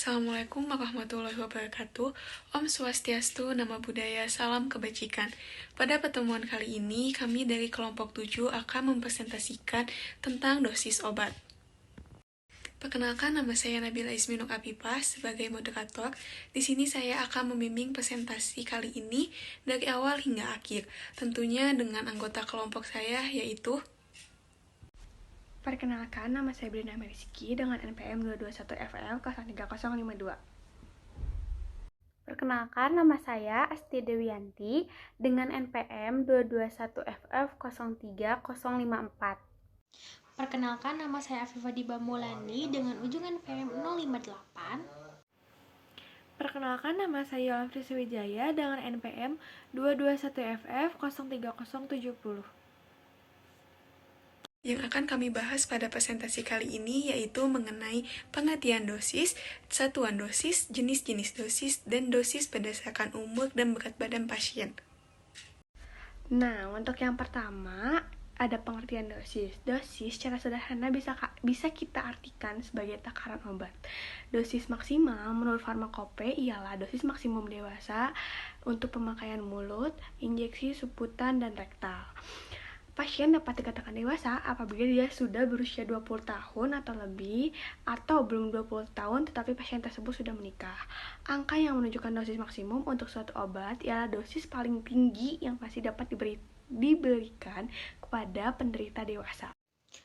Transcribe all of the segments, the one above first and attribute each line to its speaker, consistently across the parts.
Speaker 1: Assalamualaikum warahmatullahi wabarakatuh. Om Swastiastu, Namo Buddhaya, Salam Kebajikan. Pada pertemuan kali ini, kami dari kelompok 7 akan mempresentasikan tentang dosis obat. Perkenalkan, nama saya Nabila Isminuk Apipah sebagai moderator. Di sini saya akan membimbing presentasi kali ini dari awal hingga akhir, tentunya dengan anggota kelompok saya yaitu
Speaker 2: Perkenalkan, nama saya Brenda Meriski dengan NPM 221FL 03052. Perkenalkan, nama saya Asti Dewianti dengan NPM 221FF 03054.
Speaker 3: Perkenalkan, nama saya Afifah Diba Maulani dengan ujung NPM 058.
Speaker 2: Perkenalkan, nama saya Yolan Wijaya dengan NPM 221FF 03070.
Speaker 1: Yang akan kami bahas pada presentasi kali ini yaitu mengenai pengertian dosis, satuan dosis, jenis-jenis dosis, dan dosis berdasarkan umur dan berat badan pasien.
Speaker 2: Nah, untuk yang pertama, ada pengertian dosis. Dosis secara sederhana bisa kita artikan sebagai takaran obat. Dosis maksimal menurut Farmakope ialah dosis maksimum dewasa untuk pemakaian mulut, injeksi, suputan, dan rektal. Pasien dapat dikatakan dewasa apabila dia sudah berusia 20 tahun atau lebih, atau belum 20 tahun tetapi pasien tersebut sudah menikah. Angka yang menunjukkan dosis maksimum untuk suatu obat ialah dosis paling tinggi yang masih dapat diberikan kepada penderita dewasa.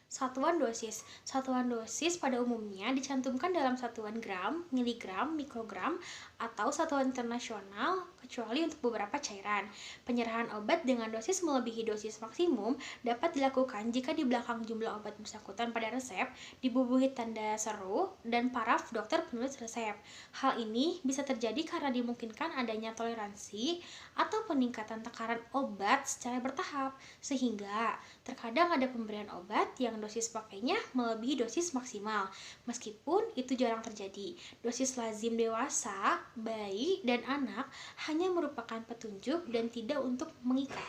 Speaker 3: Satuan dosis. Satuan dosis pada umumnya dicantumkan dalam satuan gram, miligram, mikrogram, atau satuan internasional kecuali untuk beberapa cairan. Penyerahan obat dengan dosis melebihi dosis maksimum dapat dilakukan jika di belakang jumlah obat bersangkutan pada resep dibubuhi tanda seru dan paraf dokter penulis resep. Hal ini bisa terjadi karena dimungkinkan adanya toleransi atau peningkatan takaran obat secara bertahap, sehingga terkadang ada pemberian obat yang dosis pakainya melebihi dosis maksimal. Meskipun itu jarang terjadi, dosis lazim dewasa, bayi, dan anak hanya merupakan petunjuk dan tidak untuk mengikat.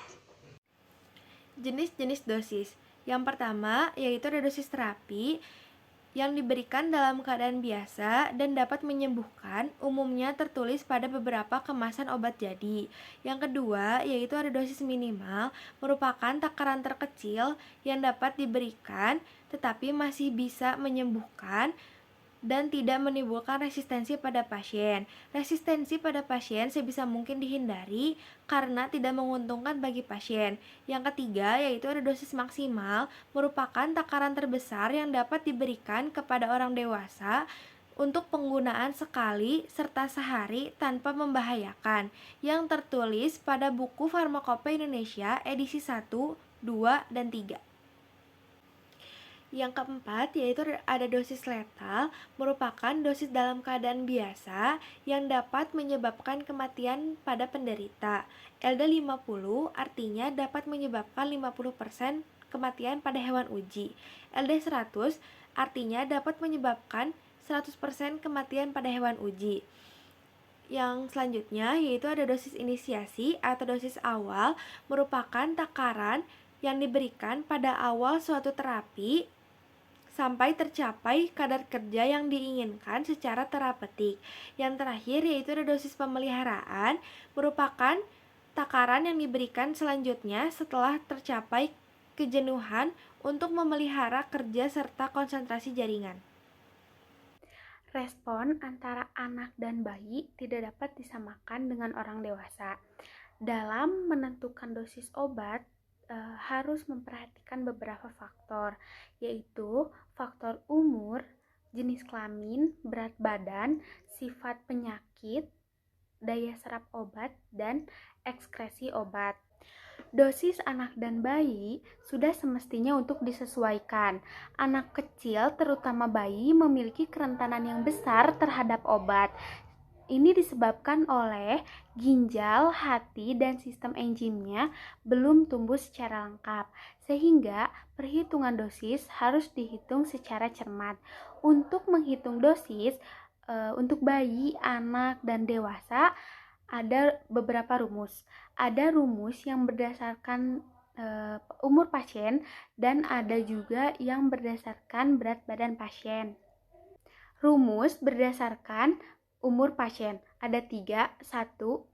Speaker 2: Jenis-jenis dosis. Yang pertama yaitu ada dosis terapi yang diberikan dalam keadaan biasa dan dapat menyembuhkan, umumnya tertulis pada beberapa kemasan obat jadi. Yang kedua yaitu ada dosis minimal, merupakan takaran terkecil yang dapat diberikan tetapi masih bisa menyembuhkan dan tidak menimbulkan resistensi pada pasien. Resistensi pada pasien sebisa mungkin dihindari karena tidak menguntungkan bagi pasien. Yang ketiga yaitu ada dosis maksimal, merupakan takaran terbesar yang dapat diberikan kepada orang dewasa untuk penggunaan sekali serta sehari tanpa membahayakan, yang tertulis pada buku Farmakope Indonesia edisi 1, 2, dan 3. Yang keempat yaitu ada dosis letal, merupakan dosis dalam keadaan biasa yang dapat menyebabkan kematian pada penderita. LD50 artinya dapat menyebabkan 50% kematian pada hewan uji. LD100 artinya dapat menyebabkan 100% kematian pada hewan uji. Yang selanjutnya yaitu ada dosis inisiasi atau dosis awal, merupakan takaran yang diberikan pada awal suatu terapi sampai tercapai kadar kerja yang diinginkan secara terapeutik. Yang terakhir yaitu ada dosis pemeliharaan, merupakan takaran yang diberikan selanjutnya setelah tercapai kejenuhan untuk memelihara kerja serta konsentrasi jaringan. Respon antara anak dan bayi tidak dapat disamakan dengan orang dewasa. Dalam menentukan dosis obat, harus memperhatikan beberapa faktor, yaitu faktor umur, jenis kelamin, berat badan, sifat penyakit, daya serap obat, dan ekskresi obat. Dosis anak dan bayi sudah semestinya untuk disesuaikan. Anak kecil, terutama bayi, memiliki kerentanan yang besar terhadap obat. Ini disebabkan oleh ginjal, hati, dan sistem enzimnya belum tumbuh secara lengkap, sehingga perhitungan dosis harus dihitung secara cermat. Untuk menghitung dosis untuk bayi, anak, dan dewasa ada beberapa rumus. Ada rumus yang berdasarkan umur pasien dan ada juga yang berdasarkan berat badan pasien. Rumus berdasarkan umur pasien. Ada 3, 1,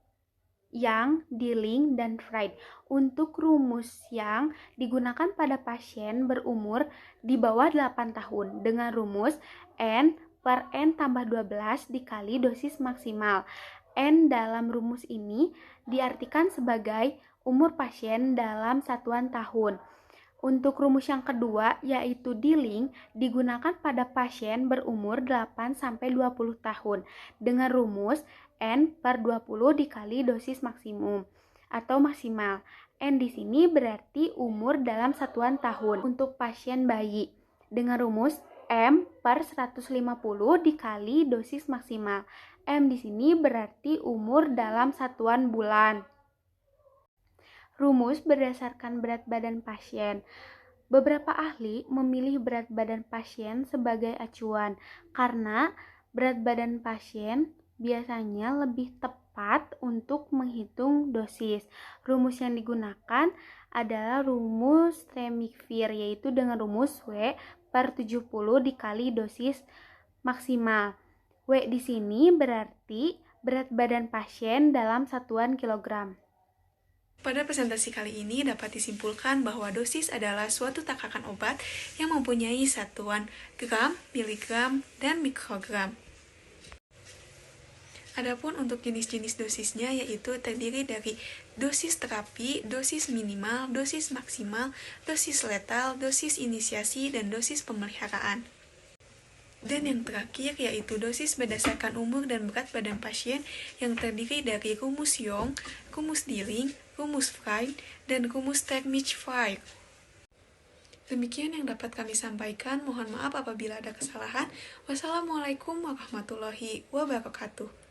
Speaker 2: Young, Dilling, dan Fried. Untuk rumus yang digunakan pada pasien berumur di bawah 8 tahun dengan rumus N per N tambah 12 dikali dosis maksimal. N dalam rumus ini diartikan sebagai umur pasien dalam satuan tahun. Untuk rumus yang kedua, yaitu Dilling, digunakan pada pasien berumur 8-20 tahun dengan rumus N per 20 dikali dosis maksimum atau maksimal. N di sini berarti umur dalam satuan tahun. Untuk pasien bayi dengan rumus M per 150 dikali dosis maksimal. M di sini berarti umur dalam satuan bulan. Rumus berdasarkan berat badan pasien. Beberapa ahli memilih berat badan pasien sebagai acuan karena berat badan pasien biasanya lebih tepat untuk menghitung dosis. Rumus yang digunakan adalah rumus Tremikvir, yaitu dengan rumus W per 70 dikali dosis maksimal. W di sini berarti berat badan pasien dalam satuan kilogram.
Speaker 1: Pada presentasi kali ini dapat disimpulkan bahwa dosis adalah suatu takaran obat yang mempunyai satuan gram, miligram, dan mikrogram. Adapun untuk jenis-jenis dosisnya yaitu terdiri dari dosis terapi, dosis minimal, dosis maksimal, dosis letal, dosis inisiasi, dan dosis pemeliharaan. Dan yang terakhir yaitu dosis berdasarkan umur dan berat badan pasien yang terdiri dari rumus Young, rumus Dilling, rumus Fried, dan rumus Tremikvir. Demikian yang dapat kami sampaikan. Mohon maaf apabila ada kesalahan. Wassalamualaikum warahmatullahi wabarakatuh.